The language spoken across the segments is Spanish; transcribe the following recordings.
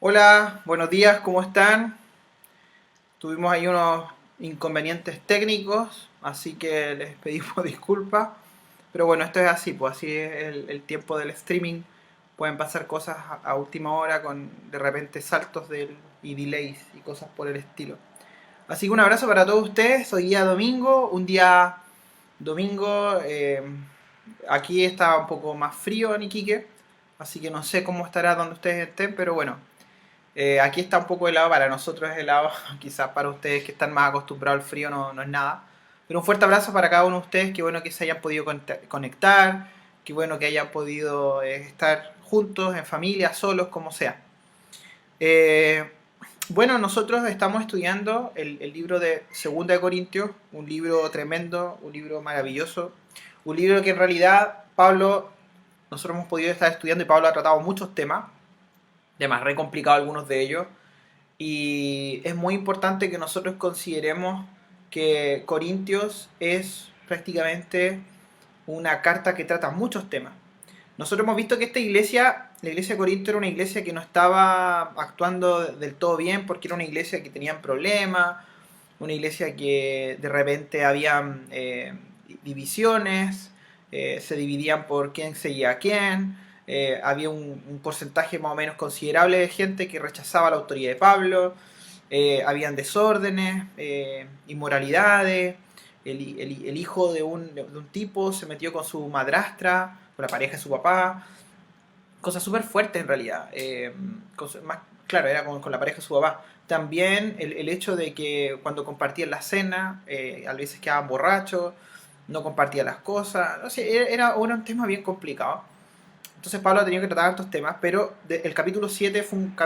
Hola, buenos días, ¿cómo están? Tuvimos ahí unos inconvenientes técnicos, así que les pedimos disculpas. Pero bueno, esto es así, pues así es el tiempo del streaming. Pueden pasar cosas a última hora con de repente y delays y cosas por el estilo. Así que un abrazo para todos ustedes. Hoy día domingo, un día domingo. Aquí está un poco más frío en Iquique, así que no sé cómo estará donde ustedes estén, pero bueno, aquí está un poco helado, para nosotros es helado, quizás para ustedes que están más acostumbrados al frío no es nada. Pero un fuerte abrazo para cada uno de ustedes, qué bueno que se hayan podido conectar, qué bueno que hayan podido estar juntos, en familia, solos, como sea. Eh, bueno, nosotros estamos estudiando el libro de Segunda de Corintios, un libro tremendo, un libro maravilloso, un libro que en realidad nosotros hemos podido estar estudiando y Pablo ha tratado muchos temas re complicados algunos de ellos, y es muy importante que nosotros consideremos que Corintios es prácticamente una carta que trata muchos temas. Nosotros hemos visto que esta iglesia, la iglesia de Corinto, era una iglesia que no estaba actuando del todo bien porque era una iglesia que tenían problemas, una iglesia que de repente había divisiones, se dividían por quién seguía a quién, había un porcentaje más o menos considerable de gente que rechazaba la autoridad de Pablo, habían desórdenes, inmoralidades, el hijo de un tipo se metió con su madrastra, con la pareja de su papá, cosas súper fuertes en realidad. Más, claro, era con la pareja de su papá. También el hecho de que cuando compartían la cena, a veces quedaban borrachos, no compartían las cosas. No sé, era un tema bien complicado. Entonces Pablo ha tenido que tratar estos temas, pero el capítulo 7 fue un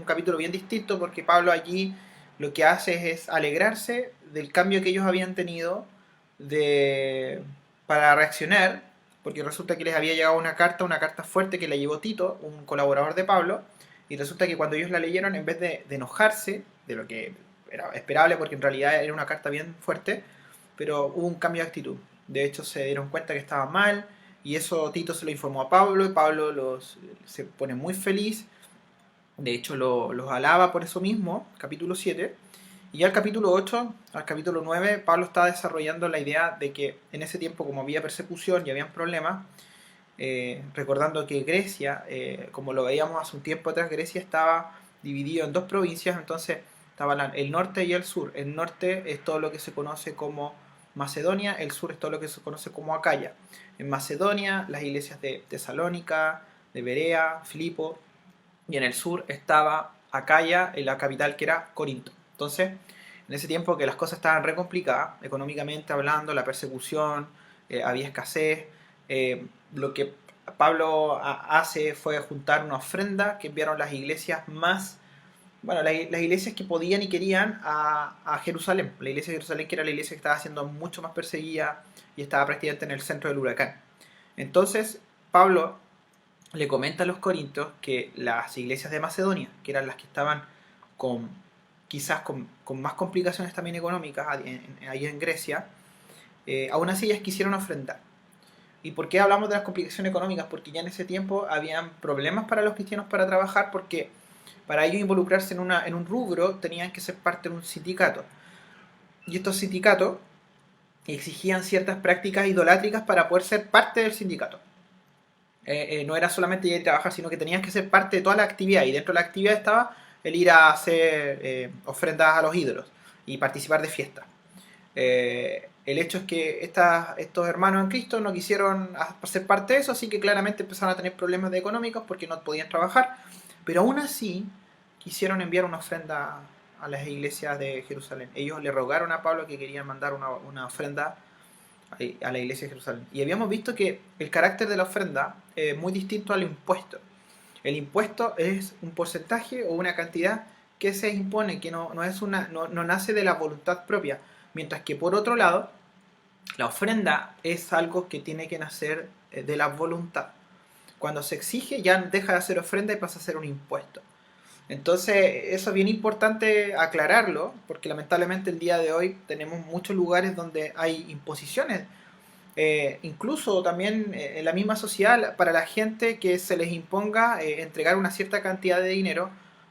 capítulo bien distinto porque Pablo allí lo que hace es alegrarse del cambio que ellos habían tenido de, para reaccionar, porque resulta que les había llegado una carta fuerte que la llevó Tito, un colaborador de Pablo, y resulta que cuando ellos la leyeron, en vez de enojarse, de lo que era esperable porque en realidad era una carta bien fuerte, pero hubo un cambio de actitud. De hecho se dieron cuenta que estaba mal, y eso Tito se lo informó a Pablo, y Pablo se pone muy feliz, de hecho los alaba por eso mismo, capítulo 7. Y al capítulo 8, al capítulo 9, Pablo está desarrollando la idea de que en ese tiempo, como había persecución y habían problemas, recordando que Grecia, como lo veíamos hace un tiempo atrás, Grecia estaba dividido en dos provincias, entonces estaba el norte y el sur. El norte es todo lo que se conoce como Macedonia, el sur es todo lo que se conoce como Acaya. En Macedonia, las iglesias de Tesalónica, de Berea, Filipo, y en el sur estaba Acaya, en la capital que era Corinto. Entonces, en ese tiempo que las cosas estaban re complicadas, económicamente hablando, la persecución, había escasez, lo que Pablo hace fue juntar una ofrenda que enviaron las iglesias más, bueno, las iglesias que podían y querían a Jerusalén. La iglesia de Jerusalén, que era la iglesia que estaba siendo mucho más perseguida y estaba prácticamente en el centro del huracán. Entonces, Pablo le comenta a los corintios que las iglesias de Macedonia, que eran las que estaban con quizás con más complicaciones también económicas ahí en Grecia, aún así ellas quisieron ofrendar. ¿Y por qué hablamos de las complicaciones económicas? Porque ya en ese tiempo habían problemas para los cristianos para trabajar, porque para ellos involucrarse en un rubro tenían que ser parte de un sindicato. Y estos sindicatos exigían ciertas prácticas idolátricas para poder ser parte del sindicato. No era solamente ir a trabajar, sino que tenías que ser parte de toda la actividad. Y dentro de la actividad estaba el ir a hacer ofrendas a los ídolos y participar de fiestas. El hecho es que estos hermanos en Cristo no quisieron ser parte de eso, así que claramente empezaron a tener problemas económicos porque no podían trabajar, pero aún así quisieron enviar una ofrenda a las iglesias de Jerusalén. Ellos le rogaron a Pablo que querían mandar una ofrenda a la iglesia de Jerusalén. Y habíamos visto que el carácter de la ofrenda es muy distinto al impuesto. El impuesto es un porcentaje o una cantidad que se impone, que no nace de la voluntad propia. Mientras que por otro lado, la ofrenda es algo que tiene que nacer de la voluntad. Cuando se exige ya deja de ser ofrenda y pasa a ser un impuesto. Entonces, eso es bien importante aclararlo, porque lamentablemente el día de hoy tenemos muchos lugares donde hay imposiciones, incluso también en la misma sociedad, para la gente que se les imponga entregar una cierta cantidad de dinero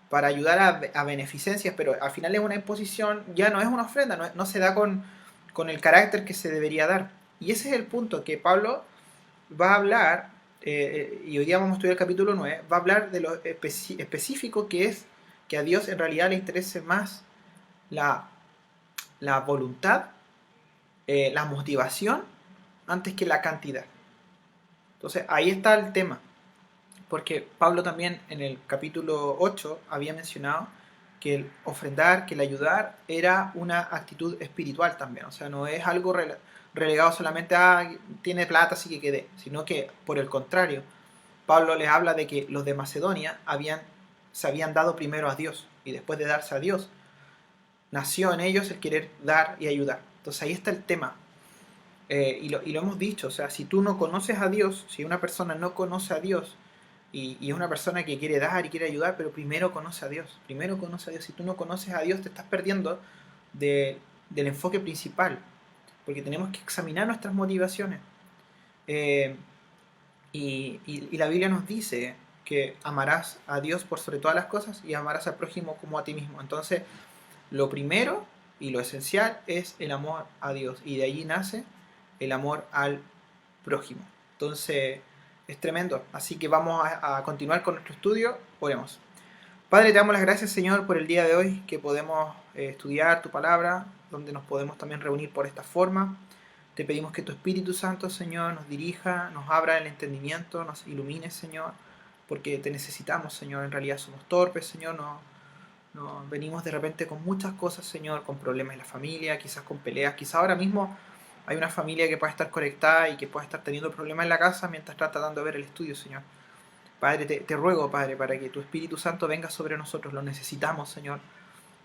para ayudar a beneficencias, pero al final es una imposición, ya no es una ofrenda, no se da con el carácter que se debería dar. Y ese es el punto que Pablo va a hablar, y hoy día vamos a estudiar el capítulo 9, va a hablar de lo específico que es que a Dios en realidad le interese más la, la voluntad, la motivación, antes que la cantidad. Entonces ahí está el tema, porque Pablo también en el capítulo 8 había mencionado que el ofrendar, que el ayudar era una actitud espiritual también, o sea, no es algo relegado solamente a tiene plata así que quede, sino que por el contrario, Pablo les habla de que los de Macedonia se habían dado primero a Dios, y después de darse a Dios, nació en ellos el querer dar y ayudar. Entonces ahí está el tema. Y lo hemos dicho, o sea, si tú no conoces a Dios, si una persona no conoce a Dios, y es una persona que quiere dar y quiere ayudar, pero primero conoce a Dios, si tú no conoces a Dios te estás perdiendo del enfoque principal, porque tenemos que examinar nuestras motivaciones. Eh, y la Biblia nos dice que amarás a Dios por sobre todas las cosas y amarás al prójimo como a ti mismo. Entonces, lo primero y lo esencial es el amor a Dios, y de allí nace el amor al prójimo. Entonces, es tremendo. Así que vamos a continuar con nuestro estudio. Oremos. Padre, te damos las gracias, Señor, por el día de hoy, que podemos estudiar tu palabra, donde nos podemos también reunir por esta forma. Te pedimos que tu Espíritu Santo, Señor, nos dirija, nos abra el entendimiento, nos ilumine, Señor, porque te necesitamos, Señor. En realidad somos torpes, Señor, no venimos de repente con muchas cosas, Señor, con problemas en la familia, quizás con peleas, quizás ahora mismo hay una familia que puede estar conectada y que puede estar teniendo problemas en la casa mientras está tratando de ver el estudio, Señor. Padre, te ruego, Padre, para que tu Espíritu Santo venga sobre nosotros. Lo necesitamos, Señor.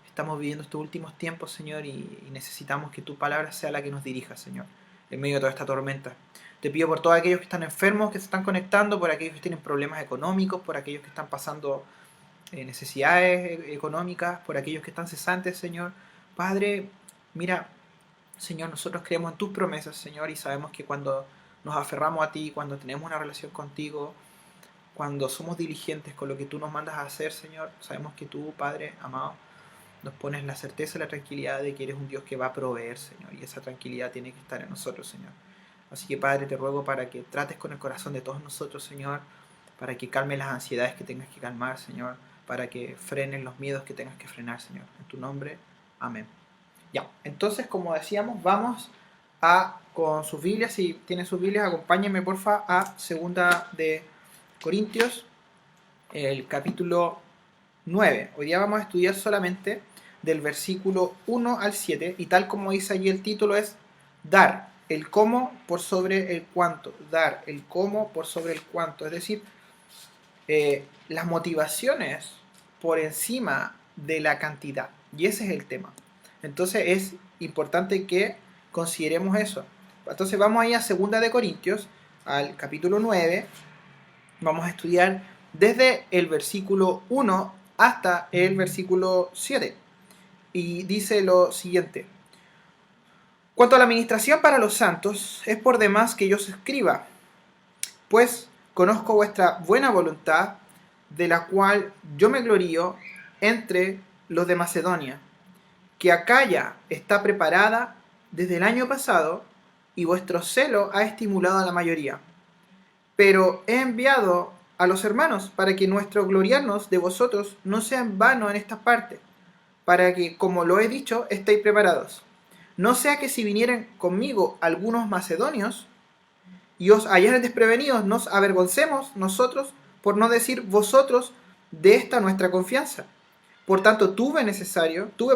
Estamos viviendo estos últimos tiempos, Señor, y necesitamos que tu palabra sea la que nos dirija, Señor, en medio de toda esta tormenta. Te pido por todos aquellos que están enfermos, que se están conectando, por aquellos que tienen problemas económicos, por aquellos que están pasando necesidades económicas, por aquellos que están cesantes, Señor. Padre, mira, Señor, nosotros creemos en tus promesas, Señor, y sabemos que cuando nos aferramos a ti, cuando tenemos una relación contigo, cuando somos diligentes con lo que tú nos mandas a hacer, Señor, sabemos que tú, Padre amado, nos pones la certeza y la tranquilidad de que eres un Dios que va a proveer, Señor, y esa tranquilidad tiene que estar en nosotros, Señor. Así que, Padre, te ruego para que trates con el corazón de todos nosotros, Señor, para que calmes las ansiedades que tengas que calmar, Señor, para que frenes los miedos que tengas que frenar, Señor. En tu nombre, amén. Ya, entonces, como decíamos, vamos con sus Biblias, si tienen sus Biblias, acompáñenme, porfa, a 2 Corintios, el capítulo 9. Hoy día vamos a estudiar solamente del versículo 1 al 7, y tal como dice allí el título es dar el cómo por sobre el cuánto, dar el cómo por sobre el cuánto, es decir, las motivaciones por encima de la cantidad, y ese es el tema. Entonces es importante que consideremos eso. Entonces vamos ahí a 2 Corintios, al capítulo 9, vamos a estudiar desde el versículo 1 hasta el versículo 7. Y dice lo siguiente: cuanto a la administración para los santos, es por demás que yo os escriba, pues conozco vuestra buena voluntad, de la cual yo me glorío entre los de Macedonia, que Acaya está preparada desde el año pasado, y vuestro celo ha estimulado a la mayoría. Pero he enviado a los hermanos para que nuestro gloriarnos de vosotros no sea en vano en esta parte, para que, como lo he dicho, estéis preparados. No sea que si vinieren conmigo algunos macedonios y os hallares desprevenidos, nos avergoncemos nosotros, por no decir vosotros, de esta nuestra confianza. Por tanto, tuve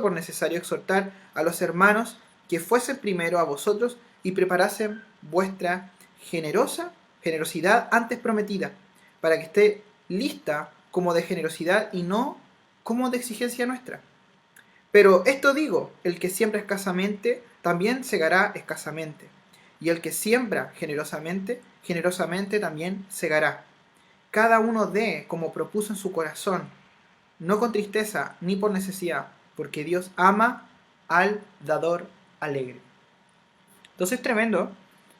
por necesario exhortar a los hermanos que fuesen primero a vosotros y preparasen vuestra generosidad antes prometida, para que esté lista como de generosidad y no como de exigencia nuestra. Pero esto digo, el que siembra escasamente, también segará escasamente. Y el que siembra generosamente, generosamente también segará. Cada uno dé como propuso en su corazón, no con tristeza ni por necesidad, porque Dios ama al dador alegre. Entonces es tremendo,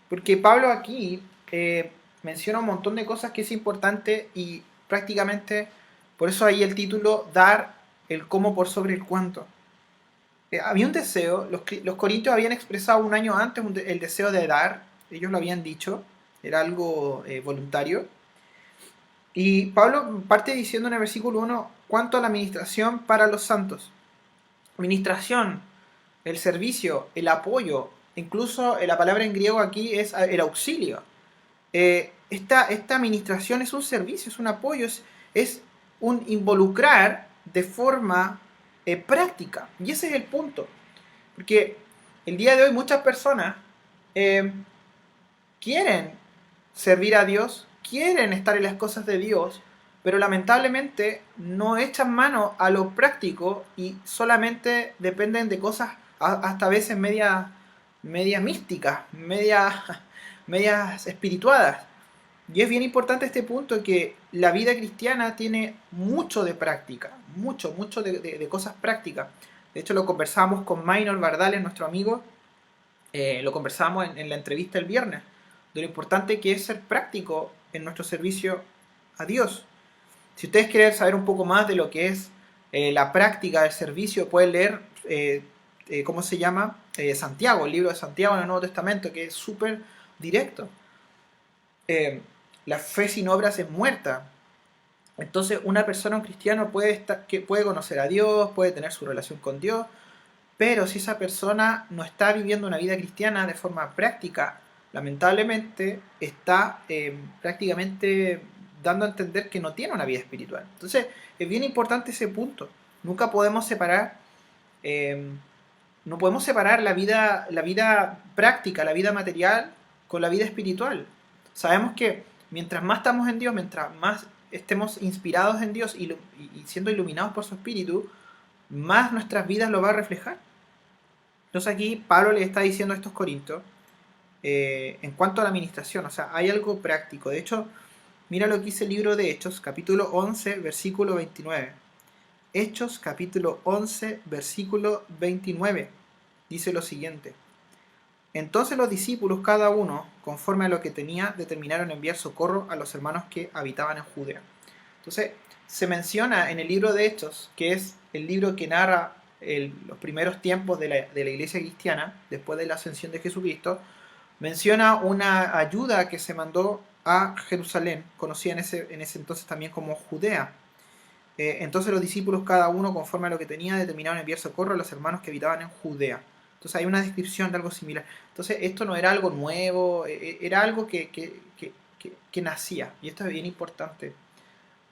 porque Pablo aquí menciona un montón de cosas que es importante, y prácticamente Por eso ahí el título, dar el cómo por sobre el cuánto. Había un deseo, los corintios habían expresado un año antes el deseo de dar, ellos lo habían dicho, era algo voluntario. Y Pablo parte diciendo en el versículo 1, cuanto a la administración para los santos. Administración, el servicio, el apoyo, incluso la palabra en griego aquí es el auxilio. Esta administración es un servicio, es un apoyo, es un involucrar de forma práctica. Y ese es el punto. Porque el día de hoy muchas personas eh, quieren servir a Dios, quieren estar en las cosas de Dios, pero lamentablemente no echan mano a lo práctico y solamente dependen de cosas hasta a veces media místicas, medias espirituadas. Y es bien importante este punto que la vida cristiana tiene mucho de práctica, mucho de cosas prácticas. De hecho lo conversamos con Maynor Bardales, nuestro amigo, lo conversamos en la entrevista el viernes, de lo importante que es ser práctico en nuestro servicio a Dios. Si ustedes quieren saber un poco más de lo que es la práctica del servicio, pueden leer, ¿cómo se llama? Santiago, el libro de Santiago en el Nuevo Testamento, que es súper directo. La fe sin obras es muerta. Entonces una persona, un cristiano, puede conocer a Dios, puede tener su relación con Dios, pero si esa persona no está viviendo una vida cristiana de forma práctica, lamentablemente está prácticamente dando a entender que no tiene una vida espiritual. Entonces es bien importante ese punto. Nunca podemos separar, eh, no podemos separar la vida práctica, la vida material, con la vida espiritual. Sabemos que mientras más estamos en Dios, mientras más estemos inspirados en Dios y siendo iluminados por su Espíritu, más nuestras vidas lo va a reflejar. Entonces aquí Pablo le está diciendo a estos corintios, en cuanto a la administración, o sea, hay algo práctico. De hecho, mira lo que dice el libro de Hechos, capítulo 11, versículo 29. Hechos, capítulo 11, versículo 29. Dice lo siguiente. Entonces los discípulos, cada uno, conforme a lo que tenía, determinaron enviar socorro a los hermanos que habitaban en Judea. Entonces, se menciona en el libro de Hechos, que es el libro que narra los primeros tiempos de la iglesia cristiana, después de la ascensión de Jesucristo, menciona una ayuda que se mandó a Jerusalén, conocida en ese entonces también como Judea. Entonces los discípulos, cada uno conforme a lo que tenía, determinaron enviar socorro a los hermanos que habitaban en Judea. Entonces hay una descripción de algo similar. Entonces esto no era algo nuevo, era algo que nacía. Y esto es bien importante.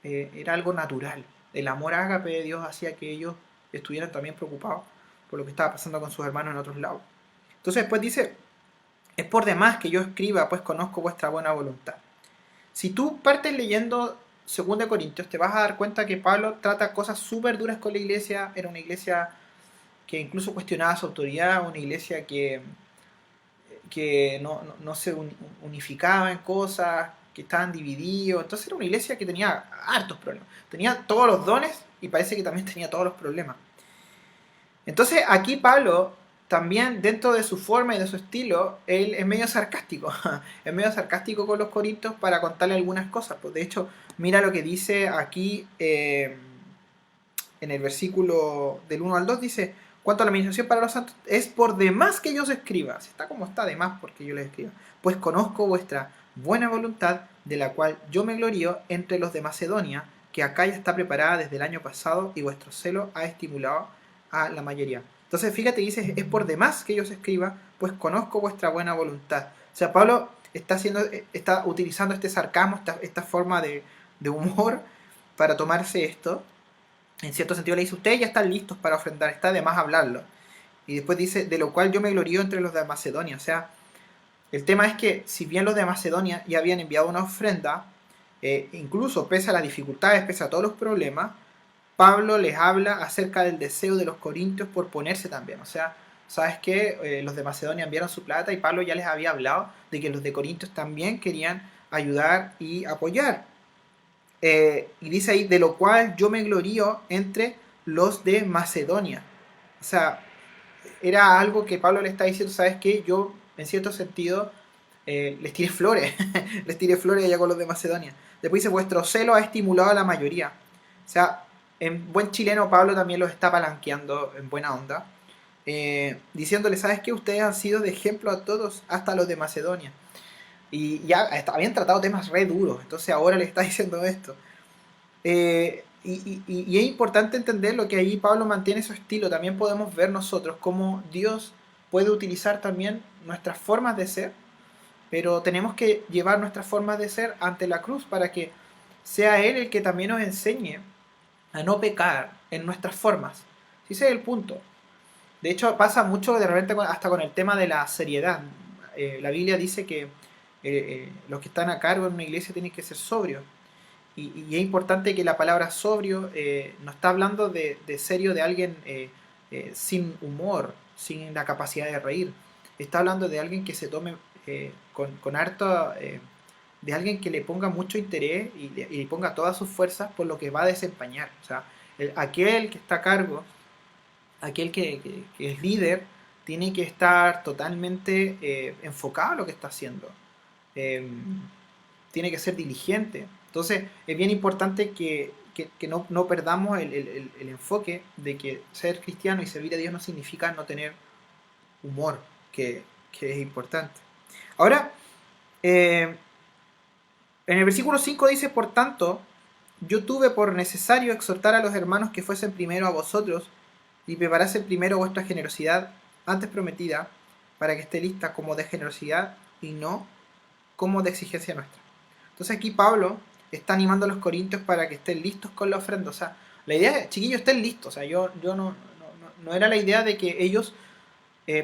Era algo natural. El amor ágape de Dios hacía que ellos estuvieran también preocupados por lo que estaba pasando con sus hermanos en otros lados. Entonces después dice, es por demás que yo escriba, pues conozco vuestra buena voluntad. Si tú partes leyendo 2 Corintios, te vas a dar cuenta que Pablo trata cosas súper duras con la iglesia. Era una iglesia que incluso cuestionaba su autoridad, una iglesia que no se unificaba en cosas, que estaban divididos. Entonces era una iglesia que tenía hartos problemas. Tenía todos los dones y parece que también tenía todos los problemas. Entonces aquí Pablo, también dentro de su forma y de su estilo, él es medio sarcástico. Es medio sarcástico con los corintios para contarle algunas cosas. Pues de hecho, mira lo que dice aquí en el versículo del 1 al 2, dice, cuanto a la administración para los santos, es por demás que yo os escriba. Si está como está, de más porque yo les escriba. Pues conozco vuestra buena voluntad, de la cual yo me glorío entre los de Macedonia, que acá ya está preparada desde el año pasado y vuestro celo ha estimulado a la mayoría. Entonces fíjate, dice, es por demás que yo os escriba, pues conozco vuestra buena voluntad. O sea, Pablo está utilizando este sarcasmo, esta forma de humor para tomarse esto. En cierto sentido le dice, ustedes ya están listos para ofrendar, está de más hablarlo. Y después dice, de lo cual yo me glorío entre los de Macedonia. O sea, el tema es que si bien los de Macedonia ya habían enviado una ofrenda, incluso pese a las dificultades, pese a todos los problemas, Pablo les habla acerca del deseo de los corintios por ponerse también. O sea, ¿sabes qué? Los de Macedonia enviaron su plata y Pablo ya les había hablado de que los de Corintios también querían ayudar y apoyar. Y dice ahí, de lo cual yo me glorío entre los de Macedonia. O sea, era algo que Pablo le está diciendo, ¿sabes qué? Yo, en cierto sentido, les tiré flores, les tiré flores allá con los de Macedonia. Después dice, vuestro celo ha estimulado a la mayoría. O sea, en buen chileno Pablo también los está palanqueando en buena onda, diciéndole, ¿sabes qué? Ustedes han sido de ejemplo a todos, hasta los de Macedonia. Y ya habían tratado temas re duros, entonces ahora le está diciendo esto. Y es importante entender lo que ahí Pablo mantiene su estilo. También podemos ver nosotros cómo Dios puede utilizar también nuestras formas de ser, pero tenemos que llevar nuestras formas de ser ante la cruz para que sea Él el que también nos enseñe a no pecar en nuestras formas. Ese es el punto. De hecho, pasa mucho de repente hasta con el tema de la seriedad. La Biblia dice que los que están a cargo en una iglesia tienen que ser sobrios. Y es importante que la palabra sobrio no está hablando de serio de alguien sin humor, sin la capacidad de reír. Está hablando de alguien que se tome con harto, de alguien que le ponga mucho interés y ponga todas sus fuerzas por lo que va a desempeñar. O sea, aquel que está a cargo, aquel que es líder, tiene que estar totalmente enfocado a lo que está haciendo. Eh, Tiene que ser diligente. Entonces es bien importante que no perdamos el enfoque de que ser cristiano y servir a Dios no significa no tener humor, que es importante. Ahora, en el versículo 5 dice, por tanto, yo tuve por necesario exhortar a los hermanos que fuesen primero a vosotros y preparasen primero vuestra generosidad antes prometida, para que esté lista como de generosidad y no como de exigencia nuestra. Entonces aquí Pablo está animando a los corintios para que estén listos con la ofrenda. O sea, la idea es, chiquillos, estén listos. O sea, yo no era la idea de que ellos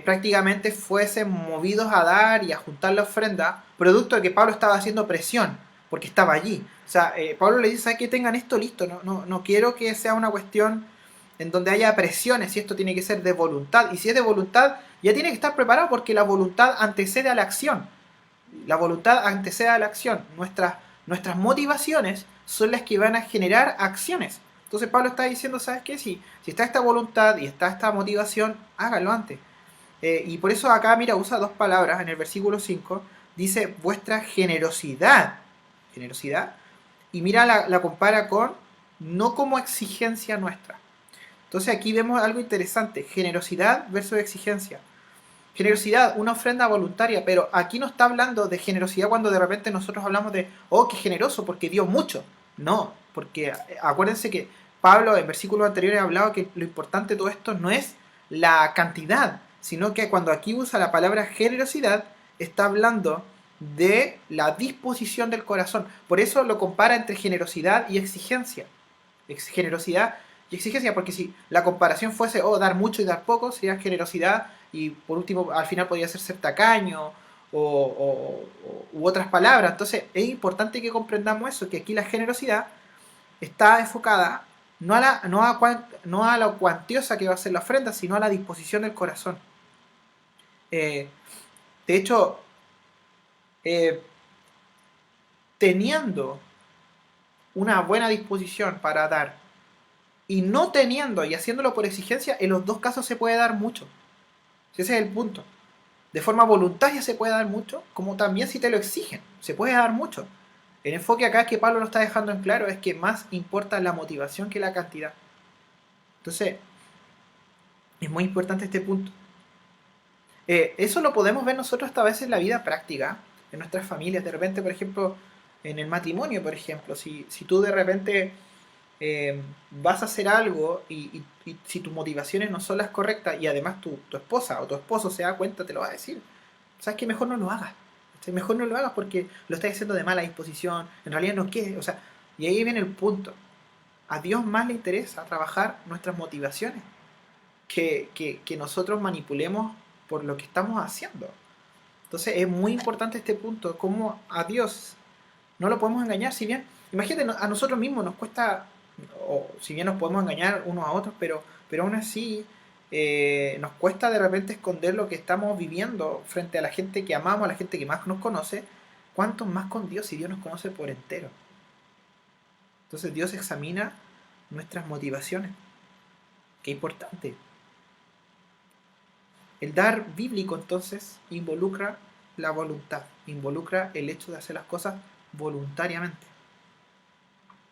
prácticamente fuesen movidos a dar y a juntar la ofrenda, producto de que Pablo estaba haciendo presión, porque estaba allí. O sea, Pablo le dice, ¿sabes qué? Tengan esto listo. No quiero que sea una cuestión en donde haya presiones, y esto tiene que ser de voluntad. Y si es de voluntad, ya tiene que estar preparado porque la voluntad antecede a la acción. La voluntad antecede a la acción. Nuestras motivaciones son las que van a generar acciones. Entonces Pablo está diciendo, ¿sabes qué? Si está esta voluntad y está esta motivación, háganlo antes. Y por eso acá, mira, usa dos palabras en el versículo 5. Dice vuestra generosidad. Generosidad. Y mira, la compara con no como exigencia nuestra. Entonces aquí vemos algo interesante. Generosidad versus exigencia. Generosidad, una ofrenda voluntaria, pero aquí no está hablando de generosidad cuando de repente nosotros hablamos de, oh, qué generoso porque dio mucho. No, porque acuérdense que Pablo en versículos anteriores ha hablado que lo importante de todo esto no es la cantidad, sino que cuando aquí usa la palabra generosidad, está hablando de la disposición del corazón. Por eso lo compara entre generosidad y exigencia. Generosidad y exigencia, porque si la comparación fuese, oh, dar mucho y dar poco, sería generosidad y por último al final podría ser tacaño u otras palabras. Entonces es importante que comprendamos eso, que aquí la generosidad está enfocada no a lo cuantiosa que va a ser la ofrenda, sino a la disposición del corazón. De hecho, eh, teniendo una buena disposición para dar y no teniendo y haciéndolo por exigencia, en los dos casos se puede dar mucho. Ese es el punto. De forma voluntaria se puede dar mucho, como también si te lo exigen, se puede dar mucho. El enfoque acá que Pablo lo está dejando en claro es que más importa la motivación que la cantidad. Entonces, es muy importante este punto. Eso lo podemos ver nosotros hasta a veces en la vida práctica, en nuestras familias. De repente, por ejemplo, en el matrimonio, por ejemplo, si tú de repente vas a hacer algo y si tus motivaciones no son las correctas y además tu esposa o tu esposo se da cuenta, te lo va a decir. ¿Sabes qué? Mejor no lo hagas. Mejor no lo hagas porque lo estás haciendo de mala disposición. En realidad no quieres. O sea, y ahí viene el punto. A Dios más le interesa trabajar nuestras motivaciones que nosotros manipulemos por lo que estamos haciendo. Entonces es muy importante este punto, cómo a Dios no lo podemos engañar, si bien, imagínate, a nosotros mismos nos cuesta, o si bien nos podemos engañar unos a otros, pero aún así nos cuesta de repente esconder lo que estamos viviendo frente a la gente que amamos, a la gente que más nos conoce, cuánto más con Dios si Dios nos conoce por entero. Entonces Dios examina nuestras motivaciones. Qué importante. El dar bíblico entonces involucra la voluntad, involucra el hecho de hacer las cosas voluntariamente.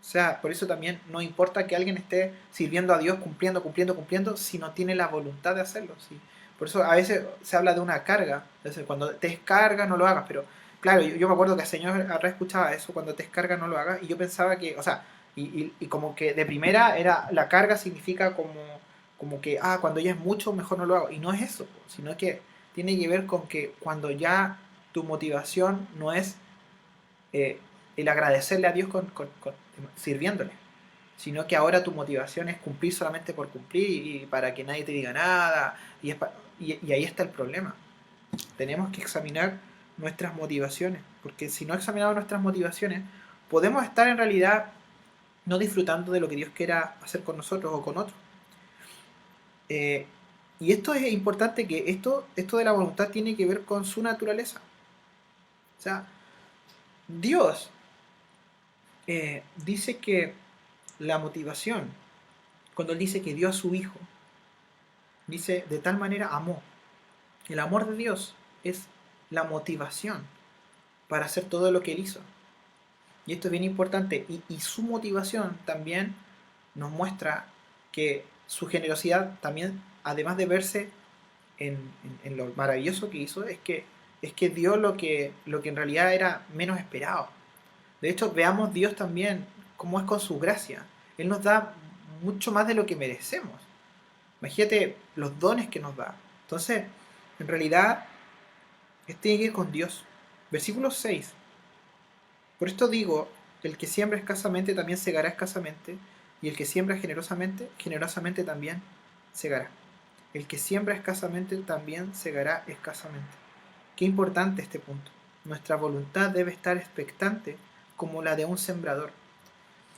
O sea, por eso también no importa que alguien esté sirviendo a Dios, cumpliendo, si no tiene la voluntad de hacerlo. ¿Sí? Por eso a veces se habla de una carga. Entonces, cuando te descarga, no lo hagas. Pero claro, yo me acuerdo que el Señor habrá escuchaba eso, cuando te descarga, no lo hagas. Y yo pensaba que, o sea, y como que de primera era la carga significa como que, cuando ya es mucho, mejor no lo hago. Y no es eso, sino que tiene que ver con que cuando ya tu motivación no es eh, el agradecerle a Dios sirviéndole, sino que ahora tu motivación es cumplir solamente por cumplir y para que nadie te diga nada, y ahí está el problema. Tenemos que examinar nuestras motivaciones, porque si no examinamos nuestras motivaciones, podemos estar en realidad no disfrutando de lo que Dios quiera hacer con nosotros o con otros. Eh, y esto es importante, que esto de la voluntad tiene que ver con su naturaleza. O sea, Dios dice que la motivación, cuando él dice que dio a su hijo, dice de tal manera amó. El amor de Dios es la motivación para hacer todo lo que él hizo. Y esto es bien importante. Y su motivación también nos muestra que su generosidad también, además de verse en lo maravilloso que hizo, es que dio lo que en realidad era menos esperado. De hecho, veamos Dios también cómo es con su gracia. Él nos da mucho más de lo que merecemos. Imagínate los dones que nos da. Entonces, en realidad, esto tiene que ir con Dios. Versículo 6. Por esto digo, el que siembra escasamente también segará escasamente, y el que siembra generosamente, generosamente también segará. El que siembra escasamente también segará escasamente. Qué importante este punto. Nuestra voluntad debe estar expectante como la de un sembrador.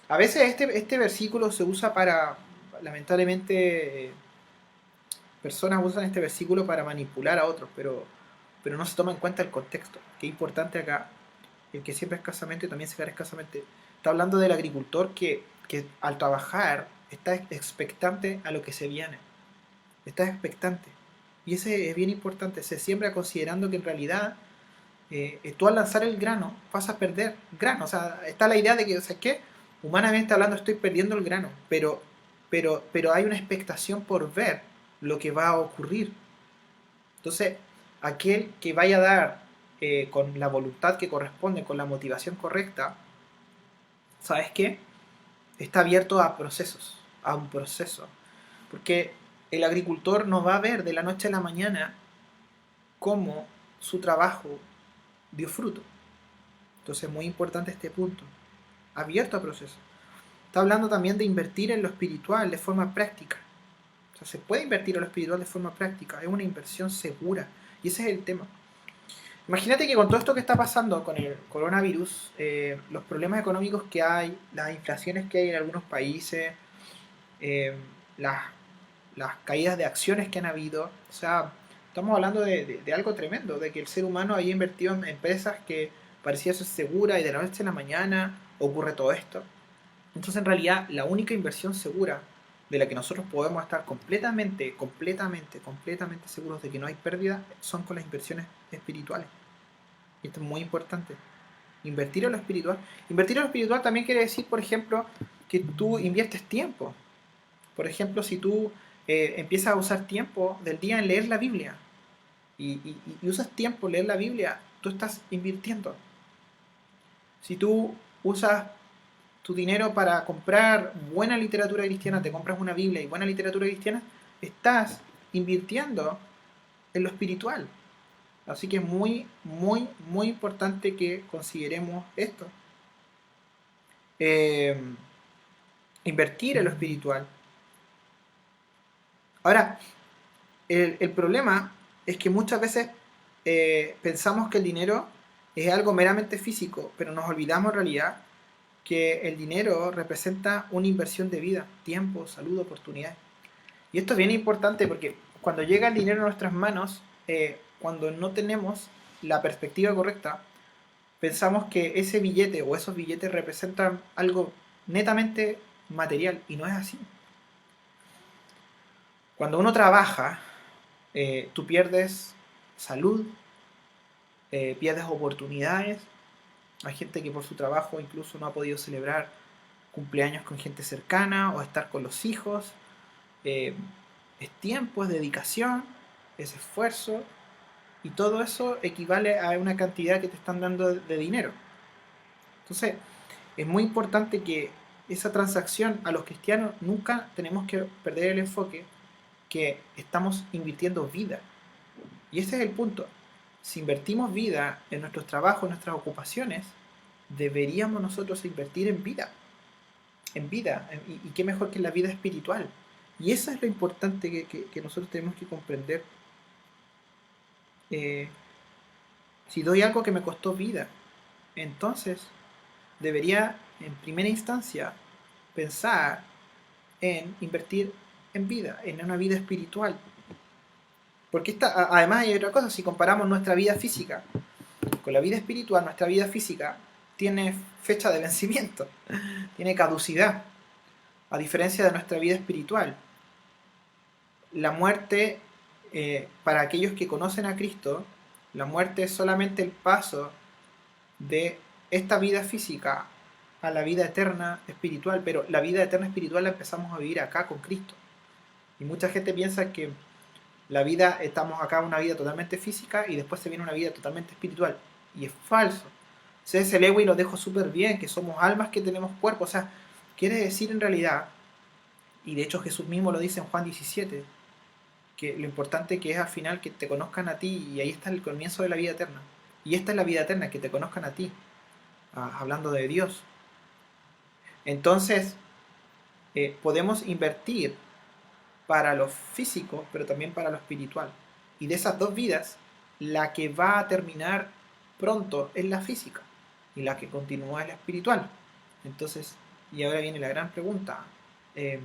A veces este versículo se usa para, lamentablemente, personas usan este versículo para manipular a otros, pero no se toma en cuenta el contexto. Qué importante acá, el que siembra escasamente también segará escasamente. Está hablando del agricultor que al trabajar está expectante a lo que se viene. Está expectante. Y ese es bien importante. Se siembra considerando que en realidad tú al lanzar el grano vas a perder grano. O sea, está la idea de que, o sea, ¿qué? Humanamente hablando estoy perdiendo el grano, pero hay una expectación por ver lo que va a ocurrir. Entonces, aquel que vaya a dar con la voluntad que corresponde, con la motivación correcta, ¿sabes qué? Está abierto a procesos, a un proceso. Porque el agricultor no va a ver de la noche a la mañana cómo su trabajo dio fruto. Entonces es muy importante este punto. Abierto a procesos. Está hablando también de invertir en lo espiritual de forma práctica. O sea, se puede invertir en lo espiritual de forma práctica. Es una inversión segura. Y ese es el tema. Imagínate que con todo esto que está pasando con el coronavirus, los problemas económicos que hay, las inflaciones que hay en algunos países, eh, las, las caídas de acciones que han habido, o sea, estamos hablando de algo tremendo, de que el ser humano haya invertido en empresas que parecía ser segura y de la noche a la mañana ocurre todo esto. Entonces en realidad la única inversión segura de la que nosotros podemos estar completamente seguros de que no hay pérdida son con las inversiones espirituales. Y esto es muy importante. Invertir en lo espiritual. Invertir en lo espiritual también quiere decir, por ejemplo, que tú inviertes tiempo. Por ejemplo, si tú empiezas a usar tiempo del día en leer la Biblia y usas tiempo en leer la Biblia, tú estás invirtiendo. Si tú usas tu dinero para comprar buena literatura cristiana, te compras una Biblia y buena literatura cristiana, estás invirtiendo en lo espiritual. Así que es muy importante que consideremos esto. Eh, Invertir en lo espiritual. Ahora, el problema es que muchas veces pensamos que el dinero es algo meramente físico, pero nos olvidamos en realidad que el dinero representa una inversión de vida, tiempo, salud, oportunidades. Y esto es bien importante porque cuando llega el dinero a nuestras manos, cuando no tenemos la perspectiva correcta, pensamos que ese billete o esos billetes representan algo netamente material y no es así. Cuando uno trabaja, tú pierdes salud, pierdes oportunidades. Hay gente que por su trabajo incluso no ha podido celebrar cumpleaños con gente cercana o estar con los hijos. Eh, es tiempo, es dedicación, es esfuerzo, y todo eso equivale a una cantidad que te están dando de dinero. Entonces, es muy importante que esa transacción, a los cristianos nunca tenemos que perder el enfoque que estamos invirtiendo vida. Y ese es el punto. Si invertimos vida en nuestros trabajos, en nuestras ocupaciones, deberíamos nosotros invertir en vida. En vida. Y qué mejor que en la vida espiritual. Y eso es lo importante que nosotros tenemos que comprender. Eh, si doy algo que me costó vida, entonces debería en primera instancia pensar en invertir en vida, en una vida espiritual. Porque además hay otra cosa, si comparamos nuestra vida física con la vida espiritual, nuestra vida física tiene fecha de vencimiento, tiene caducidad, a diferencia de nuestra vida espiritual. La muerte, para aquellos que conocen a Cristo, la muerte es solamente el paso de esta vida física a la vida eterna espiritual, pero la vida eterna espiritual la empezamos a vivir acá con Cristo. Y mucha gente piensa que la vida, estamos acá una vida totalmente física y después se viene una vida totalmente espiritual. Y es falso. C.S. Lewis lo dejó súper bien, que somos almas que tenemos cuerpo. O sea, quiere decir en realidad, y de hecho Jesús mismo lo dice en Juan 17, que lo importante que es al final que te conozcan a ti, y ahí está el comienzo de la vida eterna. Y esta es la vida eterna, que te conozcan a ti, hablando de Dios. Entonces, podemos invertir para lo físico, pero también para lo espiritual. Y de esas dos vidas, la que va a terminar pronto es la física, y la que continúa es la espiritual. Entonces, y ahora viene la gran pregunta, eh,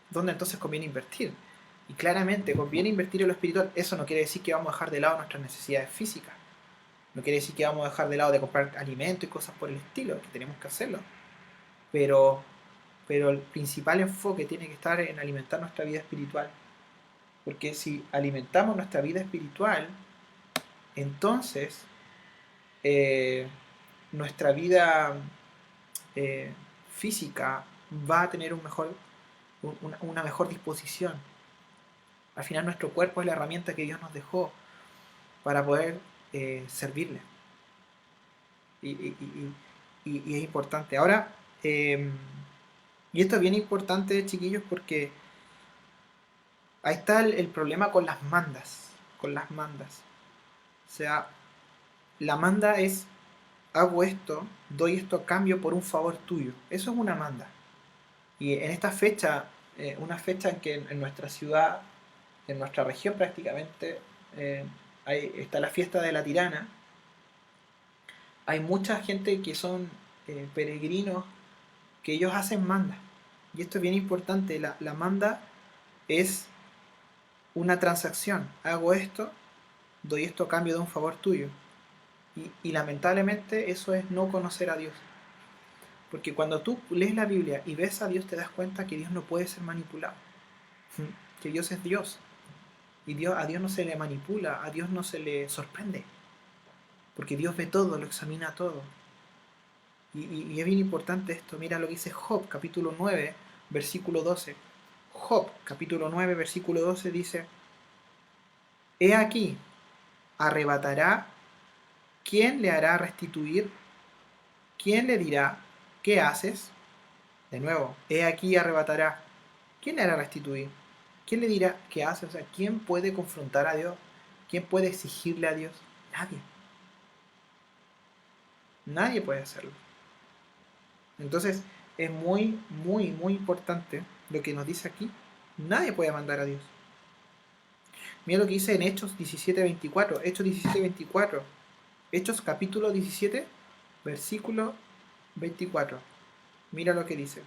¿dónde entonces conviene invertir? Y claramente conviene invertir en lo espiritual. Eso no quiere decir que vamos a dejar de lado nuestras necesidades físicas. No quiere decir que vamos a dejar de lado de comprar alimento y cosas por el estilo, que tenemos que hacerlo. Pero, pero el principal enfoque tiene que estar en alimentar nuestra vida espiritual. Porque si alimentamos nuestra vida espiritual, entonces eh, nuestra vida eh, física va a tener una mejor disposición. Al final nuestro cuerpo es la herramienta que Dios nos dejó para poder servirle. Y es importante. Ahora, y esto es bien importante, chiquillos, porque ahí está el problema con las mandas. Con las mandas. O sea, la manda es: hago esto, doy esto a cambio por un favor tuyo. Eso es una manda. Y en esta fecha, una fecha en que en nuestra ciudad, en nuestra región prácticamente, está la fiesta de la Tirana. Hay mucha gente que son peregrinos, que ellos hacen manda. Y esto es bien importante. La manda es una transacción. Hago esto, doy esto a cambio de un favor tuyo. Y lamentablemente eso es no conocer a Dios. Porque cuando tú lees la Biblia y ves a Dios, te das cuenta que Dios no puede ser manipulado. Que Dios es Dios. Y a Dios no se le manipula, a Dios no se le sorprende. Porque Dios ve todo, lo examina todo. Y es bien importante esto. Mira lo que dice Job, capítulo 9, versículo 12. Job, capítulo 9, versículo 12 dice: He aquí, arrebatará, ¿quién le hará restituir? ¿Quién le dirá, qué haces? De nuevo, he aquí, arrebatará, ¿quién le hará restituir? ¿Quién le dirá qué hace? O sea, ¿quién puede confrontar a Dios? ¿Quién puede exigirle a Dios? Nadie. Nadie puede hacerlo. Entonces, es muy, muy, muy importante lo que nos dice aquí. Nadie puede mandar a Dios. Mira lo que dice en Hechos 17:24. Hechos 17:24. Hechos capítulo 17, versículo 24. Mira lo que dice: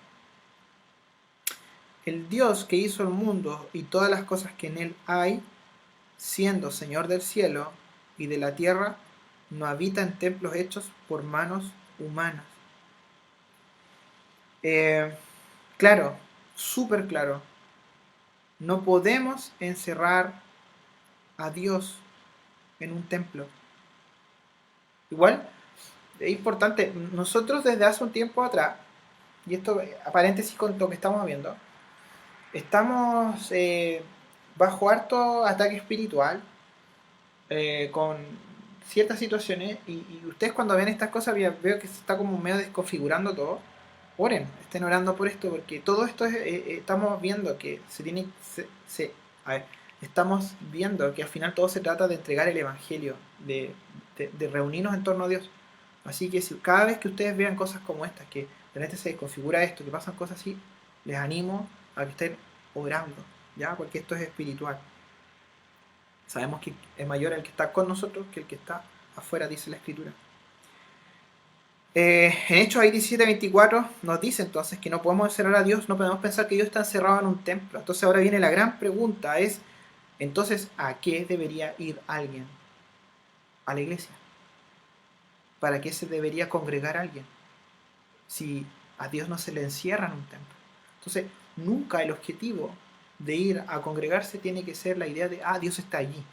El Dios que hizo el mundo y todas las cosas que en él hay, siendo Señor del cielo y de la tierra, no habita en templos hechos por manos humanas. Claro, súper claro. No podemos encerrar a Dios en un templo. Igual, es importante, nosotros desde hace un tiempo atrás y esto a paréntesis con lo que estamos viendo, estamos bajo harto ataque espiritual, con ciertas situaciones, y ustedes cuando ven estas cosas, veo que se está como medio desconfigurando todo. Oren, estén orando por esto, porque todo esto estamos viendo que se tiene, a ver, estamos viendo que al final todo se trata de entregar el evangelio, de reunirnos en torno a Dios. Así que si, cada vez que ustedes vean cosas como estas, que de repente se desconfigura esto, que pasan cosas así, les animo a que estén orando, ¿ya? Porque esto es espiritual. Sabemos que es mayor el que está con nosotros que el que está afuera, dice la Escritura. En Hechos 17:24 nos dice entonces que no podemos encerrar a Dios, no podemos pensar que Dios está encerrado en un templo. Entonces ahora viene la gran pregunta, es, entonces, ¿a qué debería ir alguien? A la iglesia. ¿Para qué se debería congregar alguien? Si a Dios no se le encierra en un templo. Entonces, nunca el objetivo de ir a congregarse tiene que ser la idea de, Dios está allí,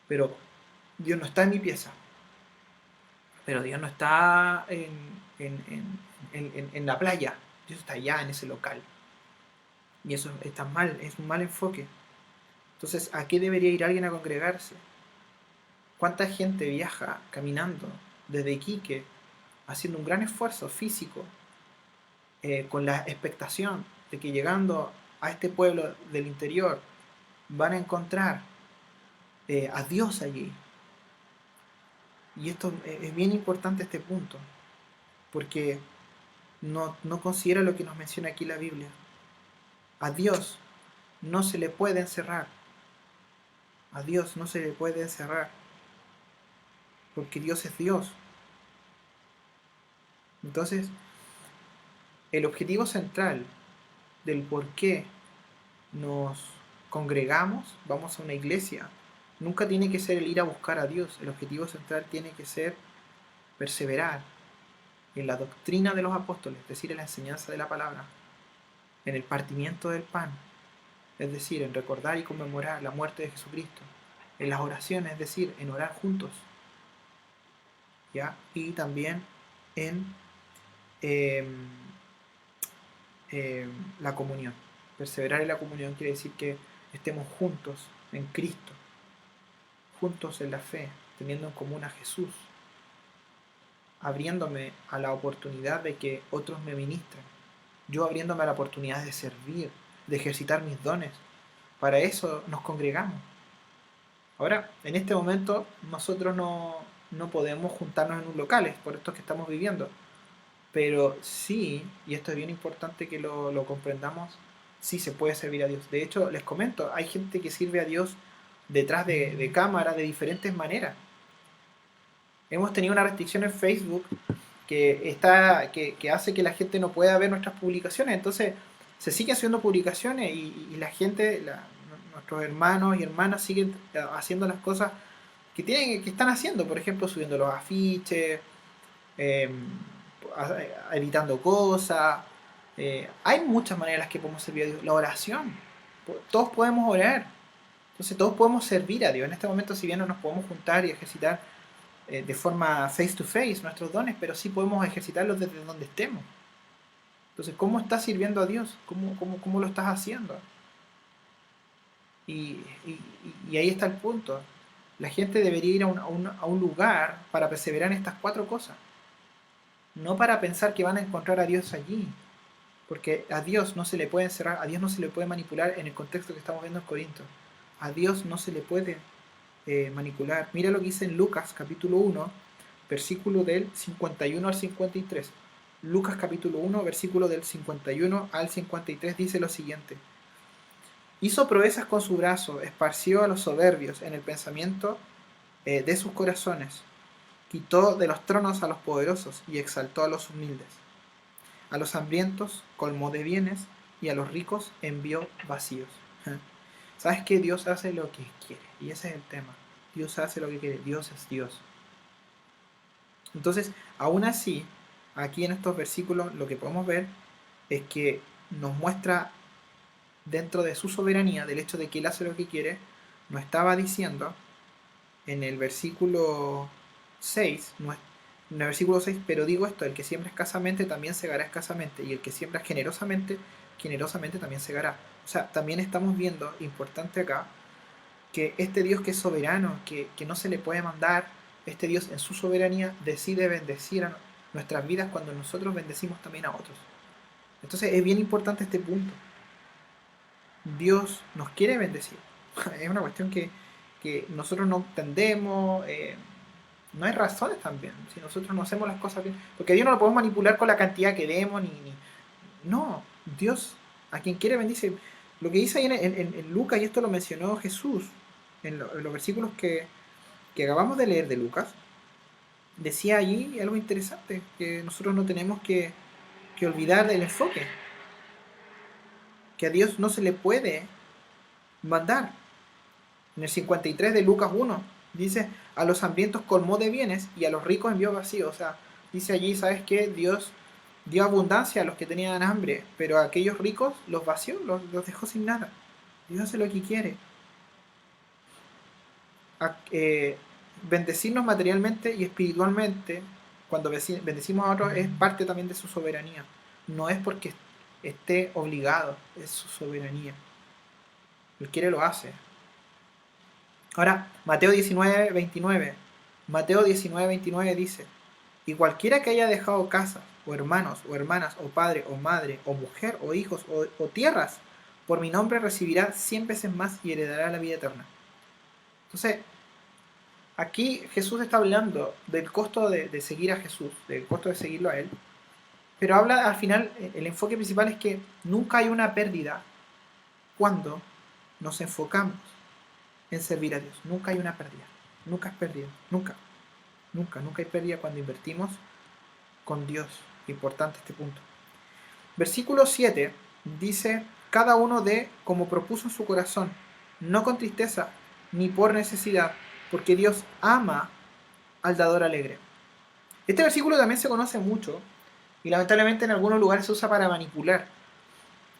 pero Dios no está en mi pieza, pero Dios no está en la playa, Dios está allá en ese local. Y eso está mal, es un mal enfoque. Entonces, ¿a qué debería ir alguien a congregarse? ¿Cuánta gente viaja caminando desde Iquique, haciendo un gran esfuerzo físico, con la expectación de que llegando a este pueblo del interior van a encontrar a Dios allí? Y esto es bien importante, este punto, porque no considera lo que nos menciona aquí la Biblia. A Dios no se le puede encerrar. A Dios no se le puede encerrar, porque Dios es Dios. Entonces, el objetivo central del por qué nos congregamos, vamos a una iglesia, nunca tiene que ser el ir a buscar a Dios. El objetivo central tiene que ser perseverar en la doctrina de los apóstoles, es decir, en la enseñanza de la palabra, en el partimiento del pan, es decir, en recordar y conmemorar la muerte de Jesucristo, en las oraciones, es decir, en orar juntos, ¿ya? Y también en eh, la comunión. Perseverar en la comunión quiere decir que estemos juntos en Cristo, juntos en la fe, teniendo en común a Jesús, abriéndome a la oportunidad de que otros me ministren, yo abriéndome a la oportunidad de servir, de ejercitar mis dones. Para eso nos congregamos. Ahora, en este momento, nosotros no podemos juntarnos en un local, es por esto que estamos viviendo. Pero sí, y esto es bien importante que lo comprendamos, sí se puede servir a Dios. De hecho, les comento, hay gente que sirve a Dios detrás de cámara de diferentes maneras. Hemos tenido una restricción en Facebook que hace que la gente no pueda ver nuestras publicaciones. Entonces, se siguen haciendo publicaciones y la gente, nuestros hermanos y hermanas siguen haciendo las cosas que están haciendo. Por ejemplo, subiendo los afiches, eh, editando cosas. Hay muchas maneras en las que podemos servir a Dios. La oración. Todos podemos orar. Entonces todos podemos servir a Dios. En este momento, si bien no nos podemos juntar y ejercitar de forma face to face nuestros dones, pero sí podemos ejercitarlos desde donde estemos. Entonces, ¿cómo estás sirviendo a Dios? ¿Cómo lo estás haciendo? Y, y- y ahí está el punto. La gente debería ir a un lugar para perseverar en estas cuatro cosas. No para pensar que van a encontrar a Dios allí. Porque a Dios no se le puede encerrar, a Dios no se le puede manipular en el contexto que estamos viendo en Corinto. A Dios no se le puede manipular. Mira lo que dice en Lucas capítulo 1, versículo del 51 al 53. Lucas capítulo 1, versículo del 51 al 53 dice lo siguiente. Hizo proezas con su brazo, esparció a los soberbios en el pensamiento de sus corazones, quitó de los tronos a los poderosos y exaltó a los humildes. A los hambrientos colmó de bienes y a los ricos envió vacíos. ¿Sabes qué? Dios hace lo que quiere, y ese es el tema. Dios hace lo que quiere, Dios es Dios. Entonces, aún así, aquí en estos versículos lo que podemos ver es que nos muestra, dentro de su soberanía, del hecho de que Él hace lo que quiere, nos estaba diciendo en el versículo 6, En el versículo 6, pero digo esto, el que siembra escasamente también segará escasamente, y el que siembra generosamente, generosamente también segará. O sea, también estamos viendo, importante acá, que este Dios que es soberano, que no se le puede mandar, este Dios en su soberanía decide bendecir a nuestras vidas cuando nosotros bendecimos también a otros. Entonces es bien importante este punto. Dios nos quiere bendecir. Es una cuestión que nosotros no entendemos, no hay razones también, si nosotros no hacemos las cosas bien. Porque a Dios no lo podemos manipular con la cantidad que demos, no, Dios a quien quiere bendice. Lo que dice ahí en Lucas, y esto lo mencionó Jesús, en los versículos que acabamos de leer de Lucas, decía allí algo interesante, que nosotros no tenemos que olvidar del enfoque, que a Dios no se le puede mandar. En el 53 de Lucas 1 dice, a los hambrientos colmó de bienes y a los ricos envió vacíos. O sea, dice allí, ¿sabes qué? Dios dio abundancia a los que tenían hambre, pero a aquellos ricos los vació, los dejó sin nada. Dios hace lo que quiere. A, bendecirnos materialmente y espiritualmente, cuando bendecimos a otros, es parte también de su soberanía. No es porque esté obligado, es su soberanía. Él quiere, lo hace. Ahora, Mateo 19, 29. Mateo 19, 29 dice, y cualquiera que haya dejado casa, o hermanos, o hermanas, o padre, o madre, o mujer, o hijos, o tierras, por mi nombre recibirá 100 veces más y heredará la vida eterna. Entonces, aquí Jesús está hablando del costo de seguir a Jesús, del costo de seguirlo a Él, pero habla al final, el enfoque principal es que nunca hay una pérdida cuando nos enfocamos en servir a Dios. Nunca hay una pérdida. Nunca es pérdida. Nunca. Nunca. Nunca hay pérdida cuando invertimos con Dios. Importante este punto. Versículo 7 dice, cada uno dé como propuso en su corazón, no con tristeza ni por necesidad, porque Dios ama al dador alegre. Este versículo también se conoce mucho y lamentablemente en algunos lugares se usa para manipular.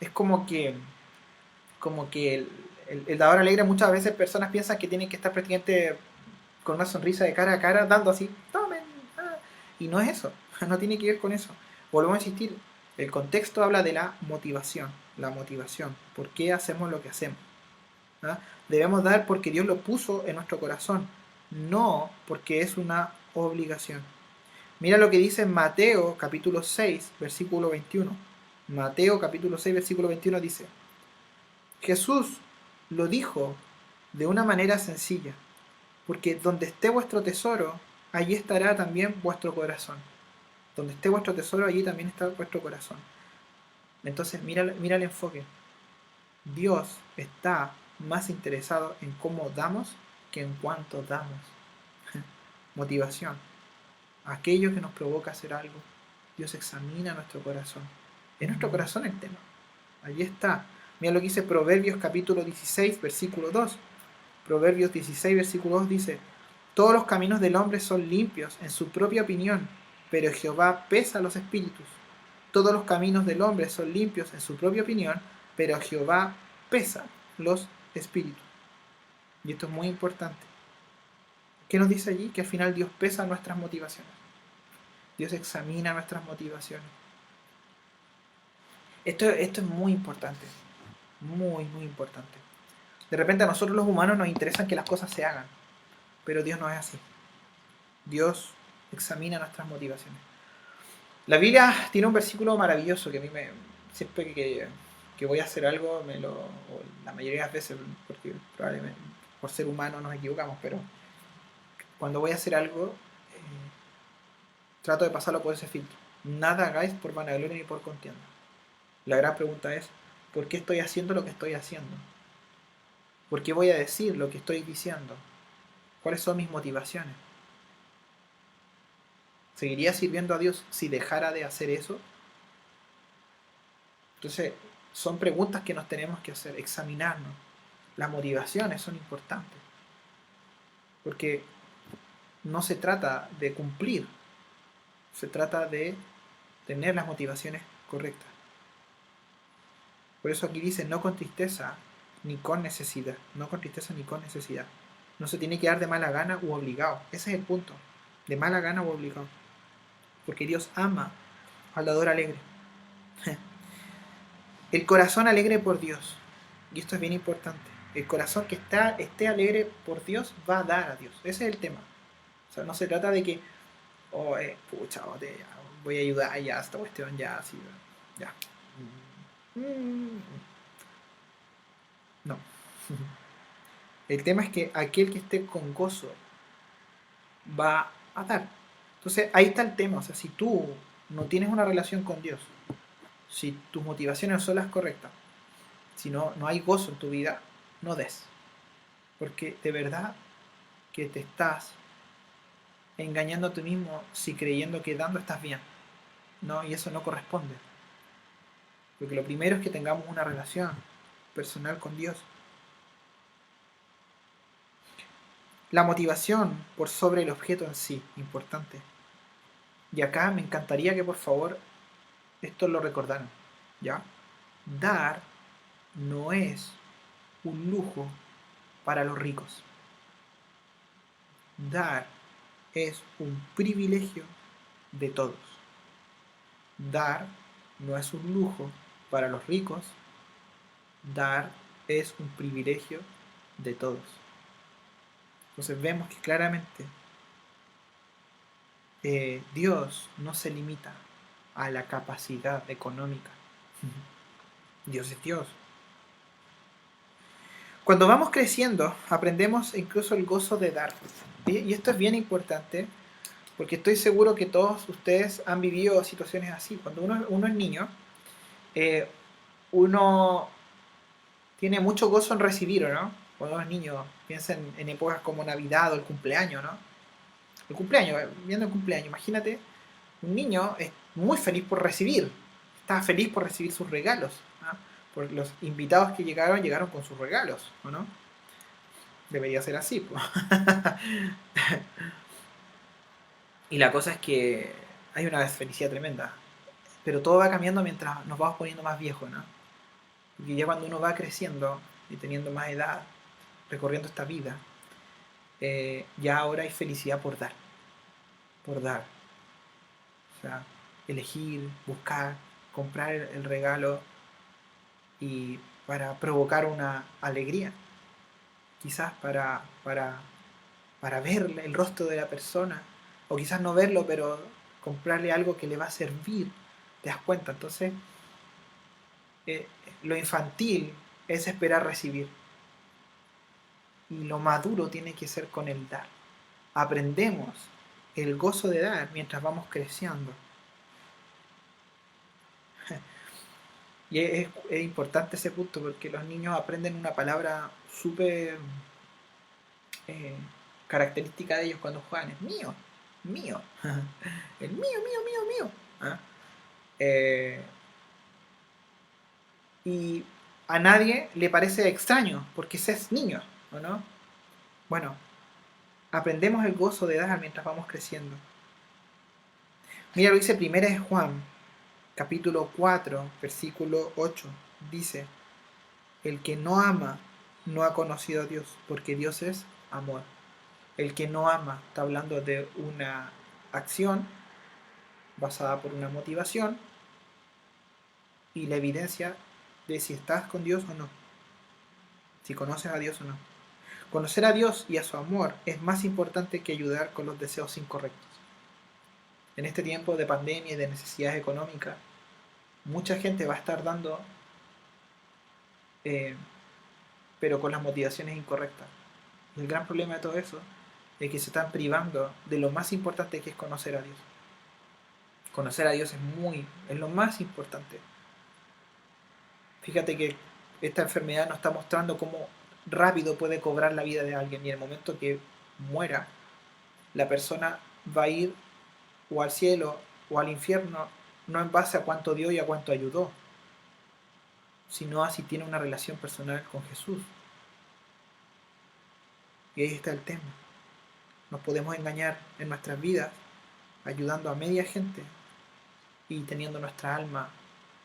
Es como que el dador alegre, muchas veces personas piensan que tienen que estar prácticamente con una sonrisa de cara a cara, dando así, tomen, y no es eso, no tiene que ver con eso. Volvemos a insistir, el contexto habla de la motivación, ¿por qué hacemos lo que hacemos? ¿Ah? Debemos dar porque Dios lo puso en nuestro corazón, no porque es una obligación. Mira lo que dice en Mateo capítulo 6, versículo 21. Mateo capítulo 6, versículo 21 dice, Jesús lo dijo de una manera sencilla, porque donde esté vuestro tesoro, allí estará también vuestro corazón. Donde esté vuestro tesoro, allí también está vuestro corazón. Entonces, mira el enfoque. Dios está más interesado en cómo damos que en cuánto damos. Motivación. Aquello que nos provoca hacer algo. Dios examina nuestro corazón. Es nuestro corazón el tema. Allí está. Mira lo que dice Proverbios capítulo 16, versículo 2. Proverbios 16, versículo 2 dice, todos los caminos del hombre son limpios en su propia opinión, pero Jehová pesa los espíritus. Todos los caminos del hombre son limpios en su propia opinión, pero Jehová pesa los espíritus. Y esto es muy importante. ¿Qué nos dice allí? Que al final Dios pesa nuestras motivaciones. Dios examina nuestras motivaciones. Esto es muy importante. Muy, muy importante. De repente a nosotros los humanos nos interesan que las cosas se hagan, pero Dios no es así. Dios examina nuestras motivaciones. La Biblia tiene un versículo maravilloso que a mí siempre que voy a hacer algo, o la mayoría de las veces, porque probablemente por ser humano nos equivocamos, pero cuando voy a hacer algo, trato de pasarlo por ese filtro. Nada hagáis por vanagloria ni por contienda. La gran pregunta es, ¿por qué estoy haciendo lo que estoy haciendo? ¿Por qué voy a decir lo que estoy diciendo? ¿Cuáles son mis motivaciones? ¿Seguiría sirviendo a Dios si dejara de hacer eso? Entonces, son preguntas que nos tenemos que hacer, examinarnos. Las motivaciones son importantes. Porque no se trata de cumplir, se trata de tener las motivaciones correctas. Por eso aquí dice, no con tristeza ni con necesidad. No con tristeza ni con necesidad. No se tiene que dar de mala gana u obligado. Ese es el punto. De mala gana u obligado. porque Dios ama al dador alegre. El corazón alegre por Dios, y esto es bien importante, el corazón que esté alegre por Dios va a dar a Dios. Ese es el tema. O sea, no se trata de que, oh, pucha, voy a ayudar ya a esta cuestión, ya, así, ya. Mm, no. El tema es que aquel que esté con gozo va a dar. Entonces, ahí está el tema. O sea, si tú no tienes una relación con Dios, si tus motivaciones no son las correctas, si no hay gozo en tu vida, no des. Porque de verdad que te estás engañando a ti mismo si creyendo que dando estás bien. No, y eso no corresponde. Porque lo primero es que tengamos una relación personal con Dios. La motivación por sobre el objeto en sí, importante. Y acá me encantaría que por favor esto lo recordaran. ¿Ya? Dar no es un lujo para los ricos. Dar es un privilegio de todos. Dar no es un lujo para los ricos. Dar es un privilegio de todos. Entonces vemos que claramente Dios no se limita a la capacidad económica. Dios es Dios. Cuando vamos creciendo, aprendemos incluso el gozo de dar. Y esto es bien importante, porque estoy seguro que todos ustedes han vivido situaciones así. Cuando uno es niño, eh, uno tiene mucho gozo en recibir, ¿no? Cuando uno es niño, piensa en épocas como Navidad o el cumpleaños, ¿no? El cumpleaños, viendo el cumpleaños, imagínate, un niño es muy feliz por recibir, está feliz por recibir sus regalos, ¿no? Porque los invitados que llegaron con sus regalos, ¿o no? Debería ser así, pues. Y la cosa es que hay una felicidad tremenda, pero todo va cambiando mientras nos vamos poniendo más viejos, ¿no? Porque ya cuando uno va creciendo y teniendo más edad, recorriendo esta vida, ya ahora hay felicidad por dar, por dar. O sea, elegir, buscar, comprar el regalo y para provocar una alegría, quizás para ver el rostro de la persona, o quizás no verlo, pero comprarle algo que le va a servir, ¿te das cuenta? Entonces, eh, lo infantil es esperar recibir, y lo maduro tiene que ser con el dar. Aprendemos el gozo de dar mientras vamos creciendo. Y es importante ese punto porque los niños aprenden una palabra súper eh, característica de ellos cuando juegan, es mío, mío, el mío, mío, mío, mío. ¿Ah? Eh, y a nadie le parece extraño porque ese es niño, ¿o no? Bueno, aprendemos el gozo de dar mientras vamos creciendo. Mira lo dice primera de Juan, capítulo 4 versículo 8. Dice, el que no ama no ha conocido a Dios, porque Dios es amor. El que no ama está hablando de una acción basada por una motivación y la evidencia de si estás con Dios o no, si conoces a Dios o no. Conocer a Dios y a su amor es más importante que ayudar con los deseos incorrectos. En este tiempo de pandemia y de necesidades económicas, mucha gente va a estar dando, eh, pero con las motivaciones incorrectas. Y el gran problema de todo eso es que se están privando de lo más importante que es conocer a Dios. Conocer a Dios es lo más importante. Fíjate que esta enfermedad nos está mostrando cómo rápido puede cobrar la vida de alguien y en el momento que muera, la persona va a ir o al cielo o al infierno no en base a cuánto dio y a cuánto ayudó, sino a si tiene una relación personal con Jesús. Y ahí está el tema. Nos podemos engañar en nuestras vidas ayudando a media gente y teniendo nuestra alma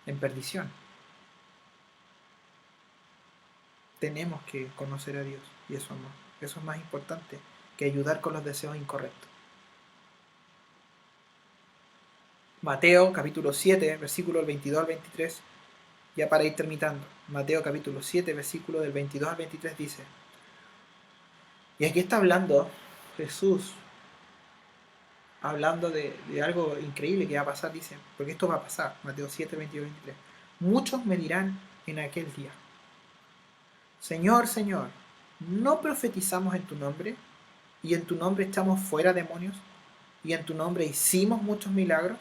en perdición. Tenemos que conocer a Dios y eso amor. Eso es más importante que ayudar con los deseos incorrectos. Mateo capítulo 7, versículo del 22 al 23, ya para ir terminando. Mateo capítulo 7, versículo del 22 al 23 dice, y aquí está hablando Jesús, hablando de algo increíble que va a pasar, dice, porque esto va a pasar, Mateo 7, 22 al 23. Muchos me dirán en aquel día, Señor, Señor, ¿no profetizamos en tu nombre? ¿Y en tu nombre echamos fuera demonios? ¿Y en tu nombre hicimos muchos milagros?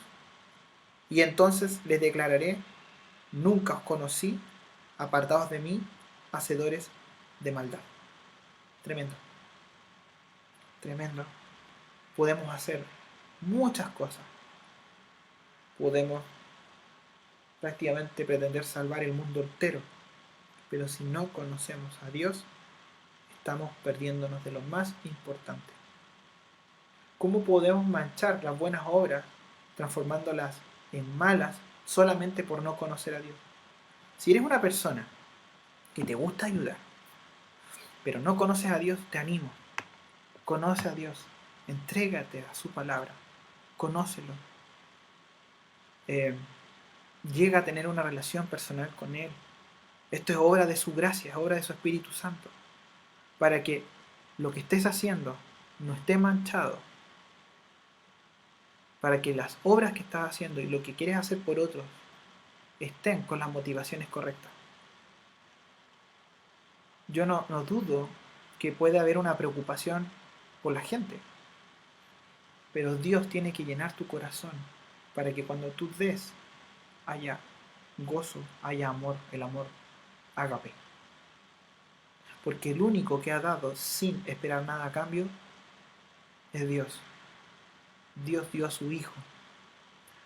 Y entonces les declararé, nunca os conocí, apartados de mí, hacedores de maldad. Tremendo, tremendo. Podemos hacer muchas cosas. Podemos prácticamente pretender salvar el mundo entero. Pero si no conocemos a Dios, estamos perdiéndonos de lo más importante. ¿Cómo podemos manchar las buenas obras transformándolas en malas solamente por no conocer a Dios? Si eres una persona que te gusta ayudar, pero no conoces a Dios, te animo. Conoce a Dios, entrégate a su palabra, conócelo. Eh, Llega a tener una relación personal con Él. Esto es obra de su gracia, es obra de su Espíritu Santo, para que lo que estés haciendo no esté manchado, para que las obras que estás haciendo y lo que quieres hacer por otros estén con las motivaciones correctas. Yo no dudo que pueda haber una preocupación por la gente, pero Dios tiene que llenar tu corazón para que cuando tú des haya gozo, haya amor, el amor ágape. Porque el único que ha dado sin esperar nada a cambio es Dios. Dios dio a su Hijo.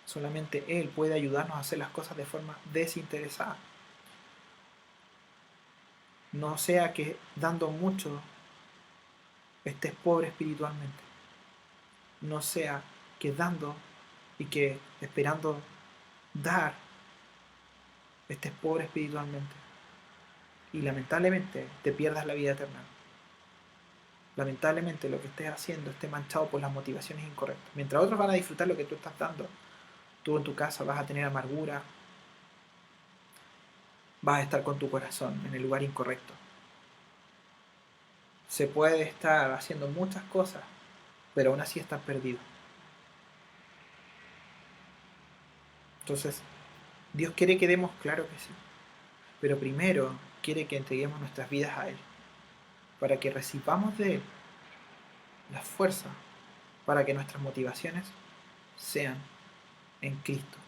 Solamente Él puede ayudarnos a hacer las cosas de forma desinteresada. No sea que dando mucho estés pobre espiritualmente. No sea que dando y que esperando dar estés pobre espiritualmente. Y lamentablemente te pierdas la vida eterna. Lamentablemente lo que estés haciendo esté manchado por las motivaciones incorrectas. Mientras otros van a disfrutar lo que tú estás dando, tú en tu casa vas a tener amargura, vas a estar con tu corazón en el lugar incorrecto. Se puede estar haciendo muchas cosas, pero aún así estás perdido. Entonces, Dios quiere que demos, claro que sí, pero primero quiere que entreguemos nuestras vidas a Él, para que recibamos de Él la fuerza para que nuestras motivaciones sean en Cristo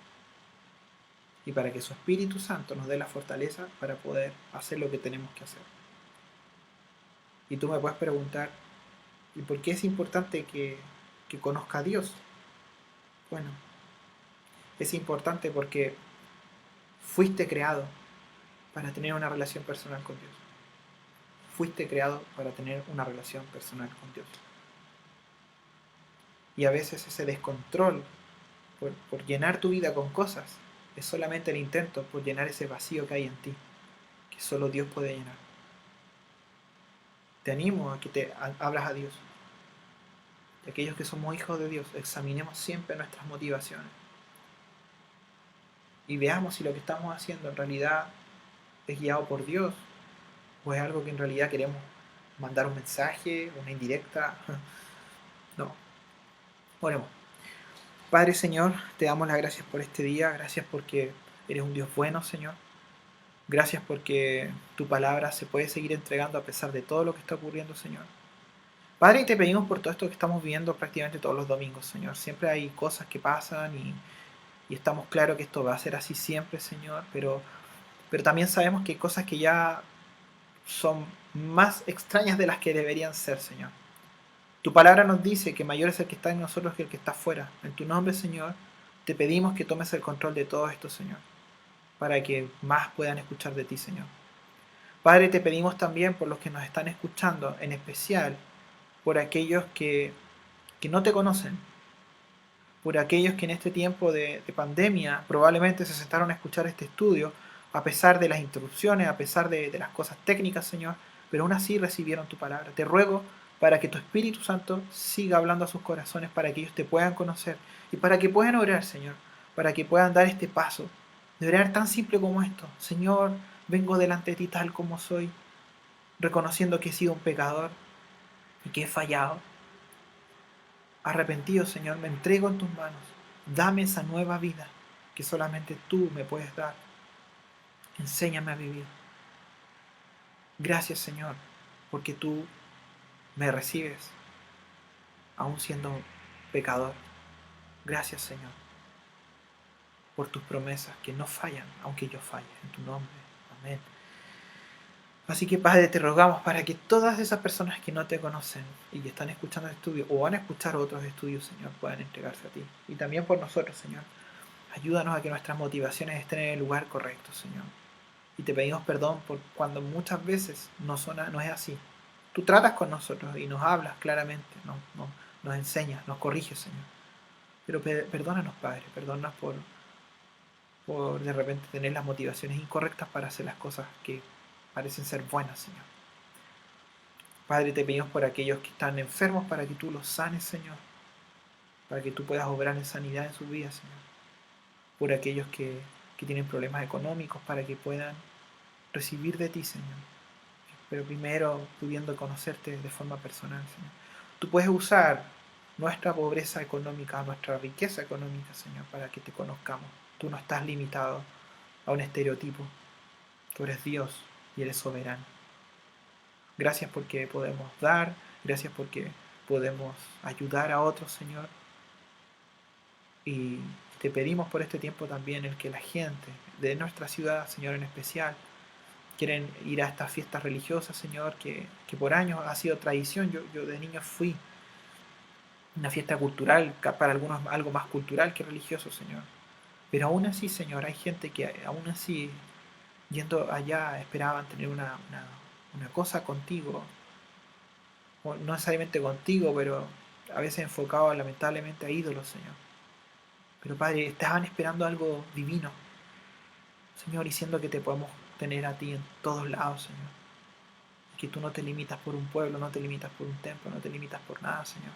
y para que su Espíritu Santo nos dé la fortaleza para poder hacer lo que tenemos que hacer. Y tú me puedes preguntar, ¿y por qué es importante que conozca a Dios? Bueno, es importante porque fuiste creado para tener una relación personal con Dios. Fuiste creado para tener una relación personal con Dios. Y a veces ese descontrol por llenar tu vida con cosas es solamente el intento por llenar ese vacío que hay en ti, que solo Dios puede llenar. Te animo a que abras a Dios. De aquellos que somos hijos de Dios, examinemos siempre nuestras motivaciones y veamos si lo que estamos haciendo en realidad es guiado por Dios o es algo que en realidad queremos mandar un mensaje, una indirecta. No. Oremos. Padre Señor, te damos las gracias por este día, gracias porque eres un Dios bueno, Señor. Gracias porque tu palabra se puede seguir entregando a pesar de todo lo que está ocurriendo, Señor. Padre, y te pedimos por todo esto que estamos viviendo prácticamente todos los domingos, Señor. Siempre hay cosas que pasan y estamos claros que esto va a ser así siempre, Señor, pero también sabemos que hay cosas que ya son más extrañas de las que deberían ser, Señor. Tu palabra nos dice que mayor es el que está en nosotros que el que está afuera. En tu nombre, Señor, te pedimos que tomes el control de todo esto, Señor, para que más puedan escuchar de ti, Señor. Padre, te pedimos también por los que nos están escuchando, en especial por aquellos que no te conocen, por aquellos que en este tiempo de pandemia probablemente se sentaron a escuchar este estudio, a pesar de las interrupciones, a pesar de las cosas técnicas, Señor, pero aún así recibieron tu palabra. Te ruego para que tu Espíritu Santo siga hablando a sus corazones, para que ellos te puedan conocer y para que puedan orar, Señor, para que puedan dar este paso. De orar tan simple como esto: Señor, vengo delante de ti tal como soy, reconociendo que he sido un pecador y que he fallado. Arrepentido, Señor, me entrego en tus manos. Dame esa nueva vida que solamente tú me puedes dar. Enséñame a vivir. Gracias, Señor, porque tú me recibes, aún siendo pecador. Gracias, Señor, por tus promesas que no fallan, aunque yo falle. En tu nombre. Amén. Así que, Padre, te rogamos para que todas esas personas que no te conocen y que están escuchando el estudio o van a escuchar otros estudios, Señor, puedan entregarse a ti. Y también por nosotros, Señor. Ayúdanos a que nuestras motivaciones estén en el lugar correcto, Señor. Y te pedimos perdón por cuando muchas veces no es así. Tú tratas con nosotros y nos hablas claramente, nos enseñas, nos corriges, Señor. Pero perdónanos, Padre, perdónanos por de repente tener las motivaciones incorrectas para hacer las cosas que parecen ser buenas, Señor. Padre, te pedimos por aquellos que están enfermos para que tú los sanes, Señor. Para que tú puedas obrar en sanidad en sus vidas, Señor. Por aquellos que tienen problemas económicos para que puedan recibir de ti, Señor. Pero primero pudiendo conocerte de forma personal, Señor. Tú puedes usar nuestra pobreza económica, nuestra riqueza económica, Señor, para que te conozcamos. Tú no estás limitado a un estereotipo. Tú eres Dios y eres soberano. Gracias porque podemos dar, gracias porque podemos ayudar a otros, Señor. Y te pedimos por este tiempo también el que la gente de nuestra ciudad, Señor, en especial, quieren ir a estas fiestas religiosas, Señor, que por años ha sido tradición. Yo de niño fui una fiesta cultural, para algunos algo más cultural que religioso, Señor. Pero aún así, Señor, hay gente que aún así, yendo allá, esperaban tener una cosa contigo, o no necesariamente contigo, pero a veces enfocado lamentablemente a ídolos, Señor. Pero Padre, estaban esperando algo divino, Señor, y siendo que te podemos tener a ti en todos lados, Señor. Y que tú no te limitas por un pueblo, no te limitas por un templo, no te limitas por nada, Señor.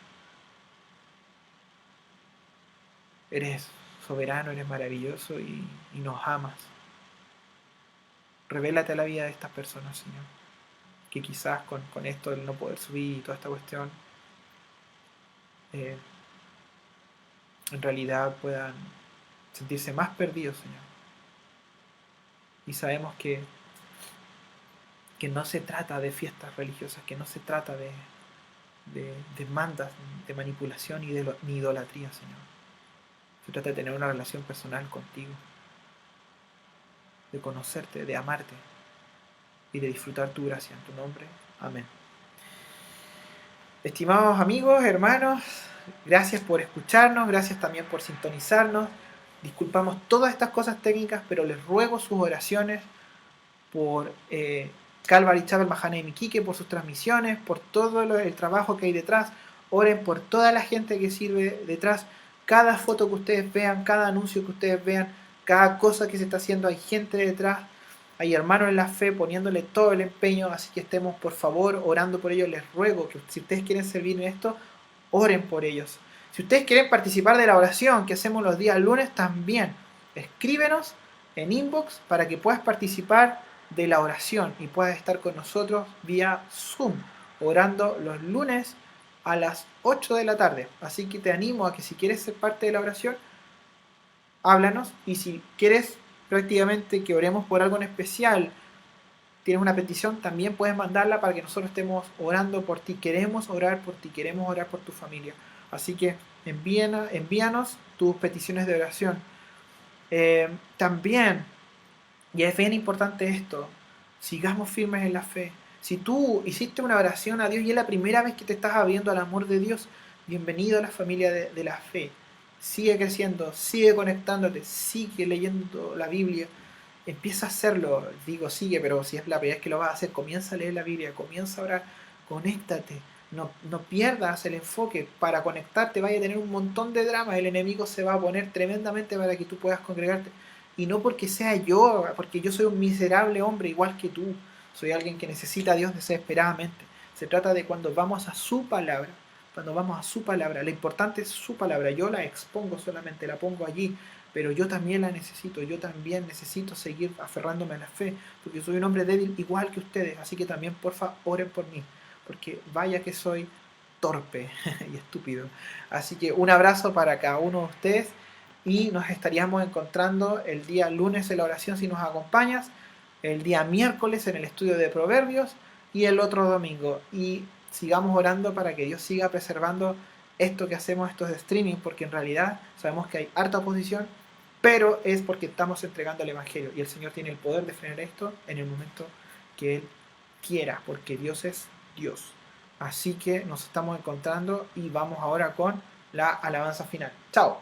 Eres soberano, eres maravilloso y nos amas. Revélate a la vida de estas personas, Señor. Que quizás con esto, el no poder subir y toda esta cuestión, en realidad puedan sentirse más perdidos, Señor. Y sabemos que no se trata de fiestas religiosas, que no se trata de demandas, de manipulación ni idolatría, Señor. Se trata de tener una relación personal contigo, de conocerte, de amarte y de disfrutar tu gracia en tu nombre. Amén. Estimados amigos, hermanos, gracias por escucharnos, gracias también por sintonizarnos. Disculpamos todas estas cosas técnicas, pero les ruego sus oraciones por Calvary Chapel Majana y Miquique, por sus transmisiones, por todo el trabajo que hay detrás. Oren por toda la gente que sirve detrás. Cada foto que ustedes vean, cada anuncio que ustedes vean, cada cosa que se está haciendo, hay gente detrás. Hay hermanos en la fe poniéndole todo el empeño, así que estemos por favor orando por ellos. Les ruego que si ustedes quieren servir en esto, oren por ellos. Si ustedes quieren participar de la oración que hacemos los días lunes, también escríbenos en inbox para que puedas participar de la oración y puedas estar con nosotros vía Zoom, orando los lunes a las 8 de la tarde. Así que te animo a que si quieres ser parte de la oración, háblanos, y si quieres prácticamente que oremos por algo en especial, tienes una petición, también puedes mandarla para que nosotros estemos orando por ti. Queremos orar por ti, queremos orar por tu familia. Así que envíanos tus peticiones de oración. También, y es bien importante esto, sigamos firmes en la fe. Si tú hiciste una oración a Dios y es la primera vez que te estás abriendo al amor de Dios, bienvenido a la familia de la fe. Sigue creciendo, sigue conectándote, sigue leyendo la Biblia. Empieza a hacerlo, digo sigue, pero si es la primera vez que lo vas a hacer, comienza a leer la Biblia, comienza a orar, conéctate, no pierdas el enfoque. Para conectarte vaya a tener un montón de dramas, el enemigo se va a poner tremendamente para que tú puedas congregarte, y no porque sea yo, porque yo soy un miserable hombre igual que tú, soy alguien que necesita a Dios desesperadamente. Se trata de cuando vamos a su palabra, cuando vamos a su palabra. Lo importante es su palabra. Yo la expongo solamente, la pongo allí, pero yo también la necesito. Yo también necesito seguir aferrándome a la fe, porque soy un hombre débil igual que ustedes. Así que también, porfa, oren por mí, porque vaya que soy torpe y estúpido. Así que un abrazo para cada uno de ustedes y nos estaríamos encontrando el día lunes en la oración si nos acompañas, el día miércoles en el estudio de Proverbios y el otro domingo. Y sigamos orando para que Dios siga preservando esto que hacemos, estos de streaming, porque en realidad sabemos que hay harta oposición, pero es porque estamos entregando el Evangelio y el Señor tiene el poder de frenar esto en el momento que Él quiera, porque Dios es Dios. Así que nos estamos encontrando y vamos ahora con la alabanza final. Chao.